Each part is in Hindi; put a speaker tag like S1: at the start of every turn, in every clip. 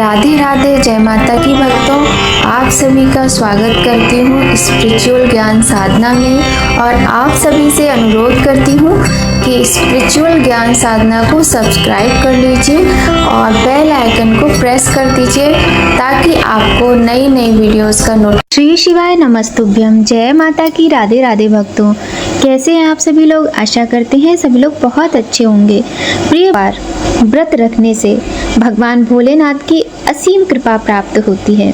S1: राधे राधे, जय माता की भक्तों। आप सभी का स्वागत करती हूँ स्पिरिचुअल ज्ञान साधना में और आप सभी से अनुरोध करती हूँ कि स्पिरिचुअल ज्ञान साधना को सब्सक्राइब कर लीजिए और बेल आइकन को प्रेस कर दीजिए ताकि आपको नई नई वीडियोस का नोटिफिकेशन।
S2: श्री शिवाय नमस्तुभ्यम। जय माता की राधे राधे भक्तों, कैसे हैं आप सभी लोग। आशा करते हैं सभी लोग बहुत अच्छे होंगे। प्रिय बार व्रत रखने से भगवान भोलेनाथ की असीम कृपा प्राप्त होती है।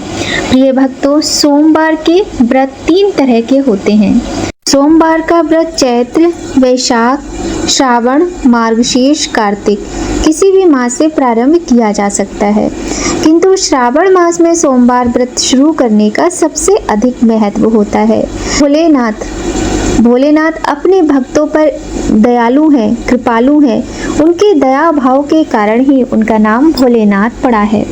S2: प्रिय भक्तों, सोमवार के व्रत 3 तरह के होते हैं। सोमवार का व्रत चैत्र, वैशाख, श्रावण, मार्गशीर्ष, कार्तिक किसी भी मास से प्रारंभ किया जा सकता है, किंतु श्रावण मास में सोमवार व्रत शुरू करने का सबसे अधिक महत्व होता है। भोलेनाथ अपने भक्तों पर दयालु हैं, कृपालु हैं। उनके दया भाव के कारण ही उनका नाम भोलेनाथ पड़ा है।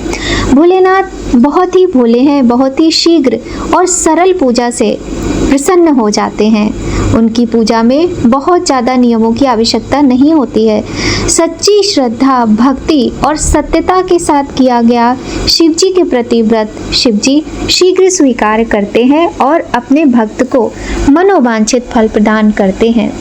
S2: भोलेनाथ बहुत ही भोले हैं, बहुत ही शीघ्र और सरल पूजा से प्रसन्न हो जाते हैं। उनकी पूजा में बहुत ज़्यादा नियमों की आवश्यकता नहीं होती है। सच्ची श्रद्धा, भक्ति और सत्यता के साथ किया गया शिव जी के प्रति व्रत शिव जी शीघ्र स्वीकार करते हैं और अपने भक्त को मनोवांछित फल प्रदान करते हैं।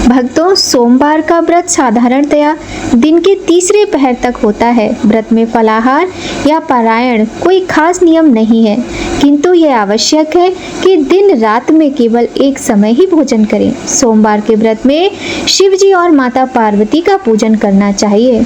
S2: भक्तों, सोमवार का व्रत साधारणतया दिन के तीसरे पहर तक होता है। व्रत में फलाहार या पारायण कोई खास नियम नहीं है, किंतु यह आवश्यक है कि दिन रात में केवल एक समय ही भोजन करें। सोमवार के व्रत में शिव जी और माता पार्वती का पूजन करना चाहिए।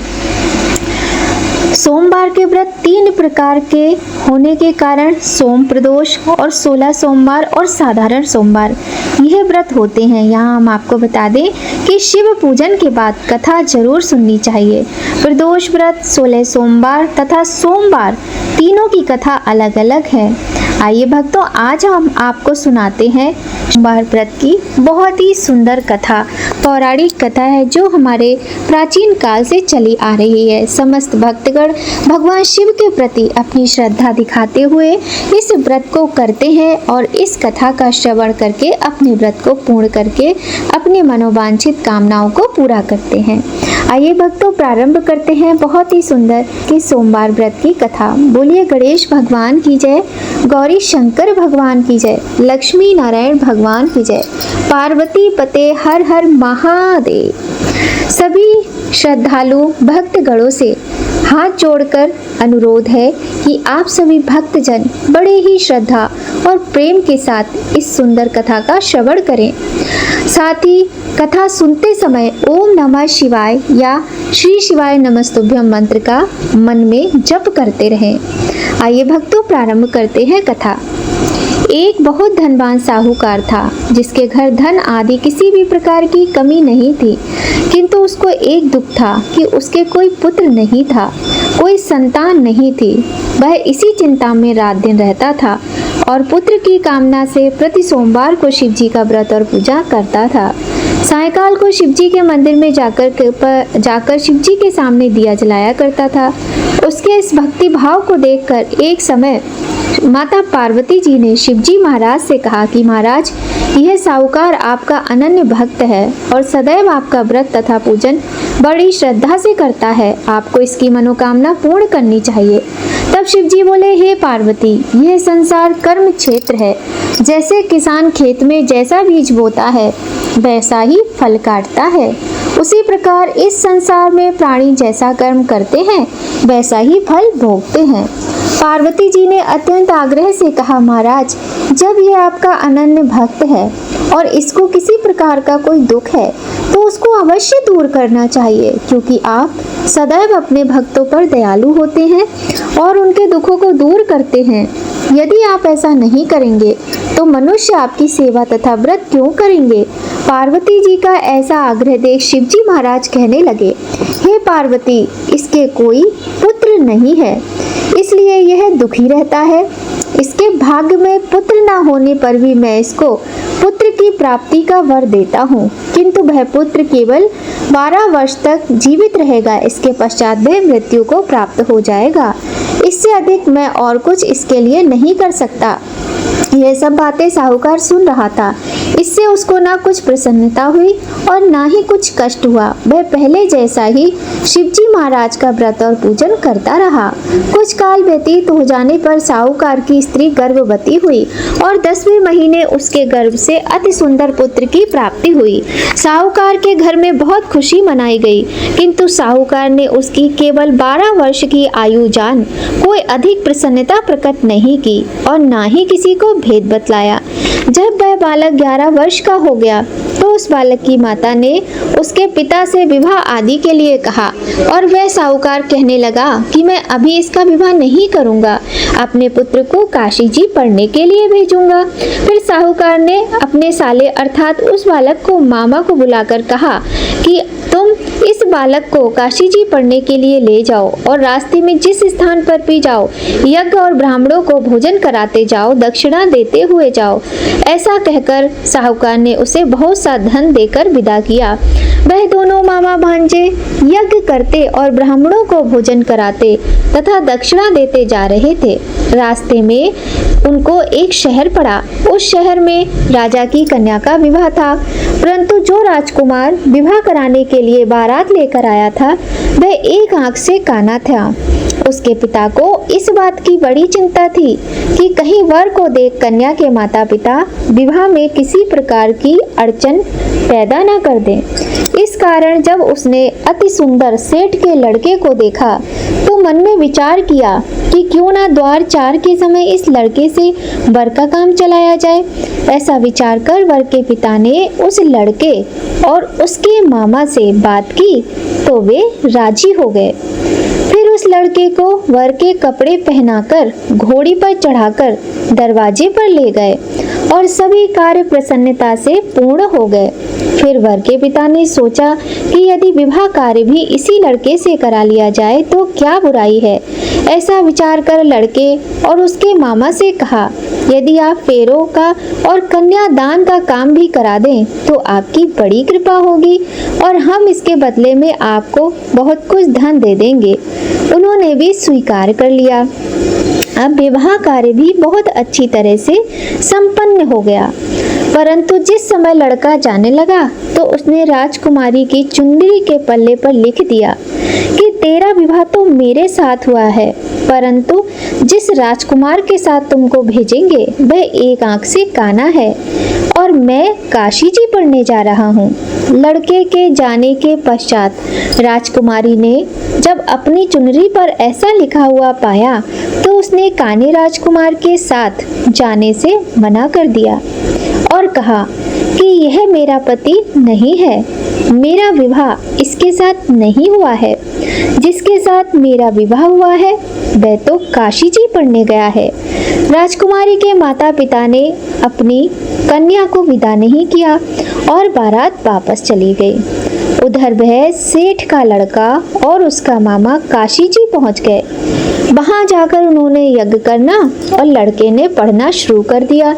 S2: सोमवार के व्रत 3 प्रकार के होने के कारण सोम प्रदोष और 16 सोमवार और साधारण सोमवार यह व्रत होते हैं। यहाँ हम आपको बता दें कि शिव पूजन के बाद कथा जरूर सुननी चाहिए। प्रदोष व्रत, 16 सोमवार तथा सोमवार तीनों की कथा अलग अलग है। आइए भक्तों, आज हम आपको सुनाते हैं सोमवार व्रत की बहुत ही सुंदर कथा। पौराणिक कथा है जो हमारे प्राचीन काल से चली आ रही है। समस्त भक्तगण भगवान शिव के प्रति अपनी श्रद्धा दिखाते हुए इस व्रत को करते हैं और इस कथा का श्रवण करके अपने व्रत को पूर्ण करके अपने मनोवांछित कामनाओं को पूरा करते हैं। आइए भक्तों, प्रारंभ करते हैं बहुत ही सुंदर कि सोमवार व्रत की कथा। बोलिए गणेश भगवान की जय, गौरी शंकर भगवान की जय, लक्ष्मी नारायण भगवान की जय, पार्वती पते हर हर महादेव। सभी श्रद्धालु भक्तगणों से हाथ जोड़कर अनुरोध है कि आप सभी भक्तजन बड़े ही श्रद्धा और प्रेम के साथ इस सुंदर कथा का श्रवण करें। साथ ही कथा सुनते समय ओम नमः शिवाय या श्री शिवाय नमस्तुभ्यम मंत्र का मन में जप करते रहें। आइए भक्तों, प्रारंभ करते हैं कथा। एक बहुत धनवान साहूकार था जिसके घर धन आदि किसी भी प्रकार की कमी नहीं थी, किंतु उसको एक दुख था कि उसके कोई पुत्र नहीं था, कोई संतान नहीं थी। वह इसी चिंता में रात दिन रहता था और पुत्र की कामना से प्रति सोमवार को शिव जी का व्रत और पूजा करता था। सायंकाल को शिव जी के मंदिर में जाकर शिव जी के सामने दिया जलाया करता था। उसके इस भक्ति भाव को देखकर एक समय माता पार्वती जी ने शिव जी महाराज से कहा कि महाराज, यह साहूकार आपका अनन्य भक्त है और सदैव आपका व्रत तथा पूजन बड़ी श्रद्धा से करता है। आपको इसकी मनोकामना पूर्ण करनी चाहिए। तब शिव जी बोले, हे पार्वती, यह संसार कर्म क्षेत्र है। जैसे किसान खेत में जैसा बीज बोता है वैसा ही फल काटता है, उसी प्रकार इस संसार में प्राणी जैसा कर्म करते हैं वैसा ही फल भोगते हैं। पार्वती जी ने अत्यंत आग्रह से कहा, महाराज, जब यह आपका अनन्य भक्त है और इसको किसी प्रकार का कोई दुख है तो उसको अवश्य दूर करना चाहिए, क्योंकि आप सदैव अपने भक्तों पर दयालु होते हैं और उनके दुखों को दूर करते हैं। यदि आप ऐसा नहीं करेंगे तो मनुष्य आपकी सेवा तथा व्रत क्यों करेंगे। पार्वती जी का ऐसा आग्रह देख शिव जी महाराज कहने लगे, हे पार्वती, इसके कोई पुत्र नहीं है, इसलिए यह दुखी रहता है। इसके भाग्य में पुत्र न होने पर भी मैं इसको पुत्र की प्राप्ति का वर देता हूँ, किंतु वह पुत्र केवल 12 वर्ष तक जीवित रहेगा। इसके पश्चात वह मृत्यु को प्राप्त हो जाएगा। इससे अधिक मैं और कुछ इसके लिए नहीं कर सकता। यह सब बातें साहूकार सुन रहा था। इससे उसको ना कुछ प्रसन्नता हुई और ना ही कुछ कष्ट हुआ। वह पहले जैसा ही शिवजी महाराज का व्रत और पूजन करता रहा। कुछ काल व्यतीत हो जाने पर साहूकार की स्त्री गर्भवती हुई और 10वें महीने उसके गर्भ से अति सुंदर पुत्र की प्राप्ति हुई। साहूकार के घर में बहुत खुशी मनाई गई, किंतु साहूकार ने उसकी केवल 12 वर्ष की आयु जान कोई अधिक प्रसन्नता प्रकट नहीं की और ना ही किसी को भेद बतलाया। जब वह बालक 11 वर्ष का हो गया तो उस बालक की माता ने उसके पिता से विवाह आदि के लिए कहा और वह साहूकार कहने लगा कि मैं अभी इसका विवाह नहीं करूंगा, अपने पुत्र को काशी जी पढ़ने के लिए भेजूंगा। फिर साहूकार ने अपने साले अर्थात उस बालक को मामा को बुलाकर कहा कि तुम इस बालक को काशी जी पढ़ने के लिए ले जाओ और रास्ते में जिस स्थान पर भी जाओ यज्ञ और ब्राह्मणों को भोजन कराते जाओ, दक्षिणा देते हुए जाओ। ऐसा कहकर साहूकार ने उसे बहुत सा धन देकर विदा किया। वह दोनों मामा भांजे यज्ञ करते और ब्राह्मणों को भोजन कराते तथा दक्षिणा देते जा रहे थे। रास्ते में उनको एक शहर पड़ा। उस शहर में राजा की कन्या का विवाह था, परंतु जो राजकुमार विवाह कराने के लिए बारात लेकर आया था वह एक आंख से काना था। उसके पिता को इस बात की बड़ी चिंता थी कि कहीं वर को देख कन्या के माता पिता विवाह में किसी प्रकार की अड़चन पैदा न कर दें। इस कारण जब उसने अति सुंदर सेठ के लड़के को देखा तो मन में विचार किया कि क्यों ना द्वार 4 के समय इस लड़के से वर का काम चलाया जाए। ऐसा विचार कर वर के पिता ने उस लड़के और उसके मामा से बात की तो वे राजी हो गए। फिर उस लड़के को वर के कपड़े पहनाकर घोड़ी पर चढ़ाकर दरवाजे पर ले गए और सभी कार्य प्रसन्नता से पूर्ण हो गए। फिर वर के पिता ने सोचा कि यदि विवाह कार्य भी इसी लड़के से करा लिया जाए तो क्या बुराई है। ऐसा विचार कर लड़के और उसके मामा से कहा, यदि आप फेरों का और कन्यादान का काम भी करा दें तो आपकी बड़ी कृपा होगी और हम इसके बदले में आपको बहुत कुछ धन दे देंगे। उन्होंने भी स्वीकार कर लिया। अब विवाह कार्य भी बहुत अच्छी तरह से संपन्न हो गया। परंतु जिस समय लड़का जाने लगा तो उसने राजकुमारी की चुंदरी के पल्ले पर लिख दिया कि तेरा विवाह तो मेरे साथ हुआ है, परंतु जिस राजकुमार के साथ तुमको भेजेंगे वह एक आंख से काना है और मैं काशी जी पढ़ने जा रहा हूँ। लड़के के जाने के पश्चात राजकुमारी ने जब अपनी चुनरी पर ऐसा लिखा हुआ पाया तो उसने काने राजकुमार के साथ जाने से मना कर दिया और कहा कि यह मेरा पति नहीं है, मेरा विवाह इसके साथ नहीं हुआ है। जिसके साथ मेरा विवाह हुआ है वह तो काशी जी पढ़ने गया है। राजकुमारी के माता पिता ने अपनी कन्या को विदा नहीं किया और बारात वापस चली गई। उधर वह सेठ का लड़का और उसका मामा काशी जी पहुंच गए। वहां जाकर उन्होंने यज्ञ करना और लड़के ने पढ़ना शुरू कर दिया।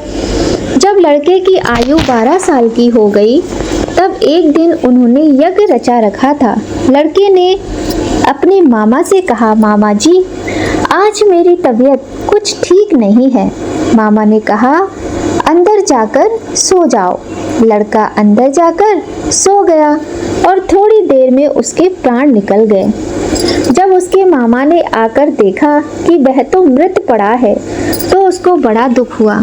S2: जब लड़के की आयु 12 साल की हो गई तब एक दिन उन्होंने यज्ञ रचा रखा था। लड़के ने अपने मामा से कहा, मामा जी आज मेरी तबीयत कुछ ठीक नहीं है। मामा ने कहा, अंदर जाकर सो जाओ। लड़का अंदर जाकर सो गया और थोड़ी देर में उसके प्राण निकल गए। जब उसके मामा ने आकर देखा कि वह तो मृत पड़ा है तो उसको बड़ा दुख हुआ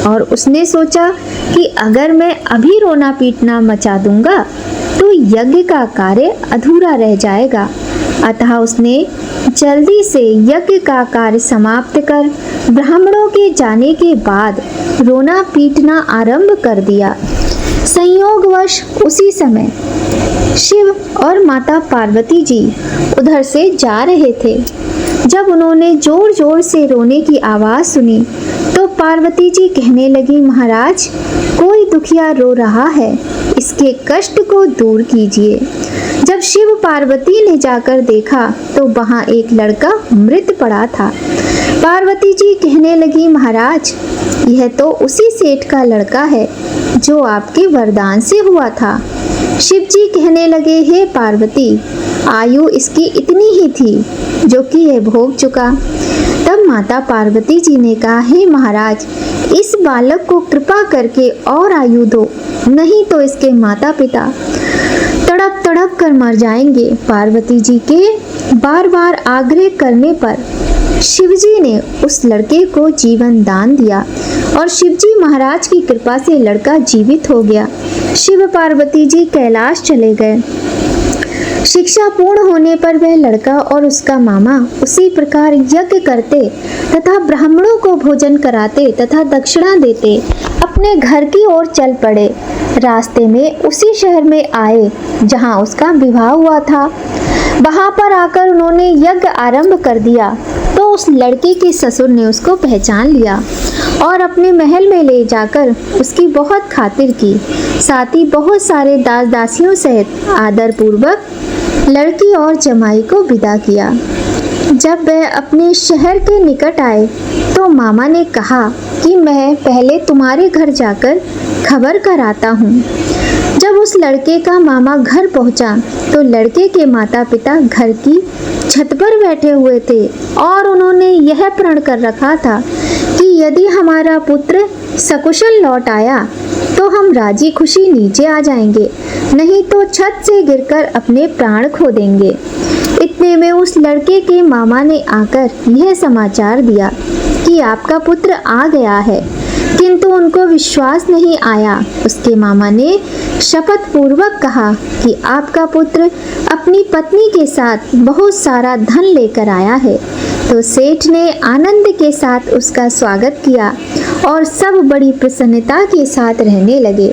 S2: और उसने सोचा कि अगर मैं अभी रोना पीटना मचा दूंगा तो यज्ञ का कार्य अधूरा रह जाएगा। अतः उसने जल्दी से यज्ञ का कार्य समाप्त कर ब्राह्मणों के जाने के बाद रोना पीटना आरंभ कर दिया। संयोगवश उसी समय शिव और माता पार्वती जी उधर से जा रहे थे। जब उन्होंने जोर जोर से रोने की आवाज सुनी तो पार्वती जी कहने लगी, महाराज कोई दुखिया रो रहा है, इसके कष्ट को दूर कीजिए। जब शिव पार्वती ने जाकर देखा तो वहां एक लड़का मृत पड़ा था। पार्वती जी कहने लगी, महाराज यह तो उसी सेठ का लड़का है जो आपके वरदान से हुआ था। शिव जी कहने लगे, हे पार्वती आयु इसकी इतनी ही थी जो कि यह भोग चुका। माता पार्वती जी ने कहा, हे महाराज, इस बालक को कृपा करके और आयु दो, नहीं तो इसके माता पिता तड़प तड़प कर मर जाएंगे। पार्वती जी के बार बार आग्रह करने पर शिवजी ने उस लड़के को जीवन दान दिया और शिवजी महाराज की कृपा से लड़का जीवित हो गया। शिव पार्वती जी कैलाश चले गए। शिक्षा पूर्ण होने पर वह लड़का और उसका मामा उसी प्रकार यज्ञ करते तथा ब्राह्मणों को भोजन कराते तथा दक्षिणा देते अपने घर की ओर चल पड़े। रास्ते में उसी शहर में आए जहां उसका विवाह हुआ था। वहां पर आकर उन्होंने यज्ञ आरंभ कर दिया तो उस लड़के के ससुर ने उसको पहचान लिया और अपने महल में ले जाकर उसकी बहुत खातिर की। साथ ही बहुत सारे दास दासियों सहित आदर पूर्वक लड़की और जमाई को विदा किया। जब वह अपने शहर के निकट आए तो मामा ने कहा कि मैं पहले तुम्हारे घर जाकर खबर कराता हूँ। जब उस लड़के का मामा घर पहुँचा तो लड़के के माता पिता घर की छत पर बैठे हुए थे और उन्होंने यह प्रण कर रखा था कि यदि हमारा पुत्र सकुशल लौट आया तो हम राजी खुशी नीचे आ जाएंगे, नहीं तो छत से गिरकर अपने प्राण खो देंगे। इतने में उस लड़के के मामा ने आकर यह समाचार दिया कि आपका पुत्र आ गया है, किंतु उनको विश्वास नहीं आया। उसके मामा ने शपथ पूर्वक कहा कि आपका पुत्र अपनी पत्नी के साथ बहुत सारा धन लेकर आया है। तो सेठ ने आनंद के साथ उसका स्वागत किया और सब बड़ी प्रसन्नता के साथ रहने लगे।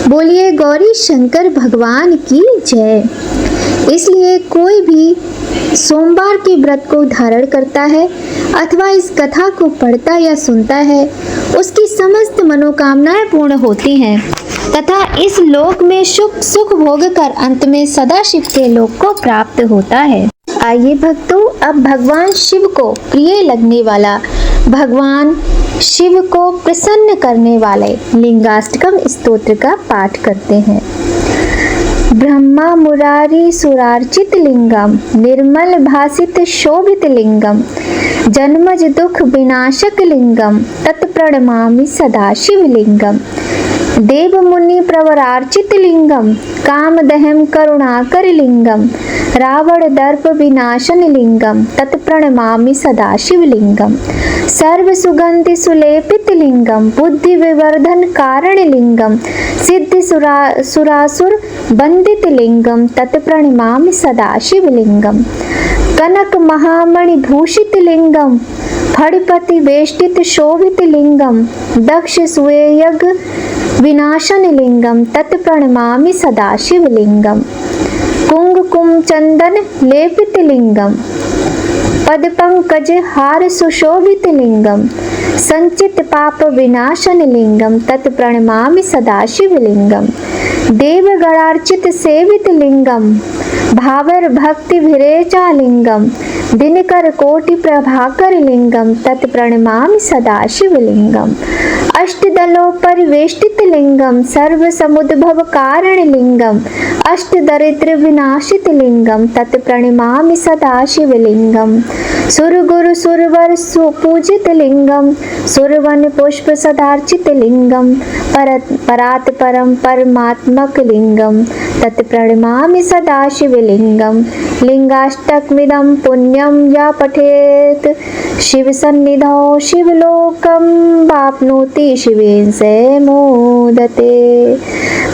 S2: बोलिए गौरी शंकर भगवान की जय। इसलिए कोई भी सोमवार के व्रत को धारण करता है अथवा इस कथा को पढ़ता या सुनता है, उसकी समस्त मनोकामनाएं पूर्ण होती हैं तथा इस लोक में सुख भोग कर अंत में सदाशिव के लोक को प्राप्त होता है। आइए भक्तों, अब भगवान शिव को प्रिय लगने वाला, भगवान शिव को प्रसन्न करने वाले लिंगाष्टकम स्तोत्र का पाठ करते हैं। ब्रह्मा मुरारी सुरार्चित लिंगम, निर्मल भासित शोभित लिंगम, जन्मज दुख विनाशक लिंगम, तत्प्रणमामि सदा शिवलिंगम। देव मुनि प्रवरार्चित लिंगम, कामदहम करुणाकर लिंगम, रावण दर्प विनाशन लिंगम, तत्प्रणमामि सदा शिवलिंगम। सर्व सुगंधि सुलेपित लिंगम, बुद्धि विवर्धन कारण लिंगम, सिद्धि सुरासुर बंदित लिंगम, तत्प्रणमामि सदा शिवलिंगम। कनक महामणि भूषित लिंगम, फड़पति वेष्टित शोभित लिंगम, दक्ष सुयज्ञ विनाशन लिंगम, तत्प्रणमामि सदा शिवलिंगम। कुंकुम चंदन लेपित लिंगम, पद पंकज हार सुशोभित लिंगम, संचित पाप विनाशन लिंगम, तत्प्रणमामि सदा शिवलिंगम। देवगणार्चित सेवित लिंगम, भावर भक्ति विरेचा लिंगम, दिनकर कोटि प्रभाकर लिंगम, तत्प्रणमामि सदा शिवलिंगम। अष्टदलों परिवेष्टित लिंगम, सर्व समुद्भव कारण लिंगम, अष्ट दरिद्र विनाशित लिंगम, तत्प्रणमामि सदा शिवलिंगम। सुर गुरु सुरवर सुपूजित लिंगम, सुरवन पुष्प सदार्चित लिंगम, परात परम परमात्मक लिंगम, तत्प्रणमामि सदा शिवलिंगम। लिंगाष्टकमिदं पुण्यं या पठेत शिव सन्निधौ शिवलोकम वाप्नोति शिवेन से मोदते।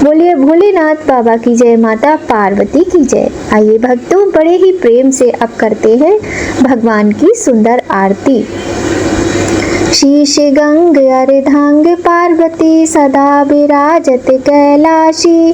S2: बोलिए भोलेनाथ बाबा की जय, माता पार्वती की जय। आइए भक्तों, बड़े ही प्रेम से अब करते हैं भगवान की सुंदर आरती। शीश गंग अर्धांग पार्वती सदा विराजत कैलाशी,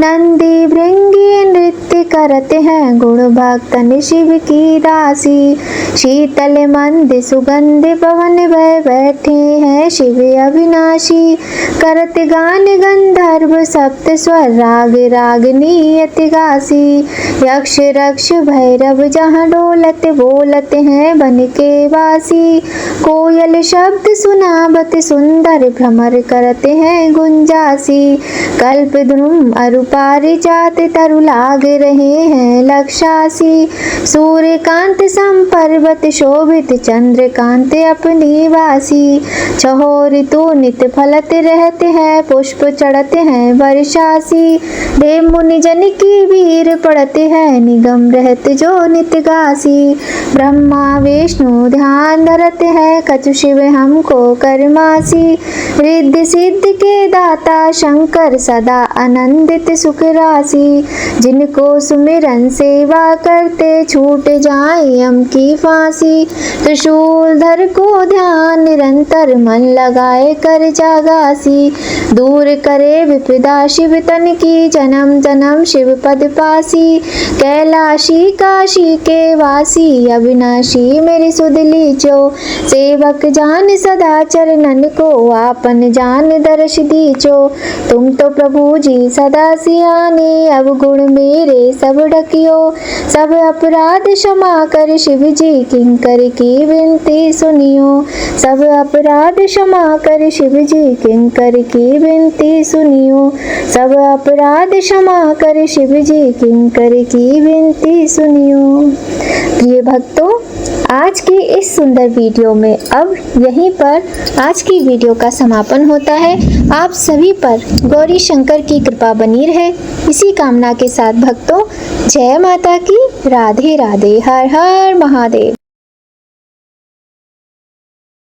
S2: नंदी भृंगी नृत्य करते हैं गुण भक्तन शिव की दासी। शीतल मंद सुगंध पवन भय बैठे हैं शिव अविनाशी, करत गान गंधर्व सप्त स्वर राग रागनी अति गासी। यक्ष रक्ष भैरव जहाँ डोलत बोलत हैं बन के वासी, कोई कोयल शब्द सुनावत सुंदर भ्रमर करते हैं गुंजासी। कल्प द्रुम अरु पारिजात तरु लाग रहे हैं लक्षासी। सूर्यकांत सम पर्वत शोभित चंद्रकांत अपनी वासी। छहो ऋतु नित फलत रहते हैं पुष्प चढ़ते हैं वर्षासी। देव मुनि जन की वीर पड़ते हैं निगम रहत जो नित गासी। ब्रह्मा विष्णु ध्यान धरते हैं कछु शिव हमको करमासी। रिद्धि सिद्ध के दाता शंकर सदा आनंदित सुख राशि। जिनको सुमिरन सेवा करते छूट जाए यम की फांसी। त्रिशूलधर को ध्यान निरंतर मन लगाए कर जागासी। दूर करे विपदा शिव तन की जन्म जन्म शिव पद पासी। कैलाशी काशी के वासी अविनाशी मेरी सुध लीजो। सेवक जान सदा चरणन को आपन जान दर्श दीजो। तुम तो प्रभु जी सदा सियाने अवगुण मेरे सब ढकियो। सब अपराध क्षमा कर शिव जी किंकर की विनती सुनियो। सब अपराध क्षमा कर शिव जी किंकर की विनती सुनियो। सब अपराध क्षमा कर शिव जी किंकर की विनती सुनियो। प्रिय भक्तों, आज की इस सुंदर वीडियो में अब यहीं पर आज की वीडियो का समापन होता है। आप सभी पर गौरी शंकर की कृपा बनी रहे, इसी कामना के साथ भक्तों, जय माता की। राधे राधे। हर हर महादेव।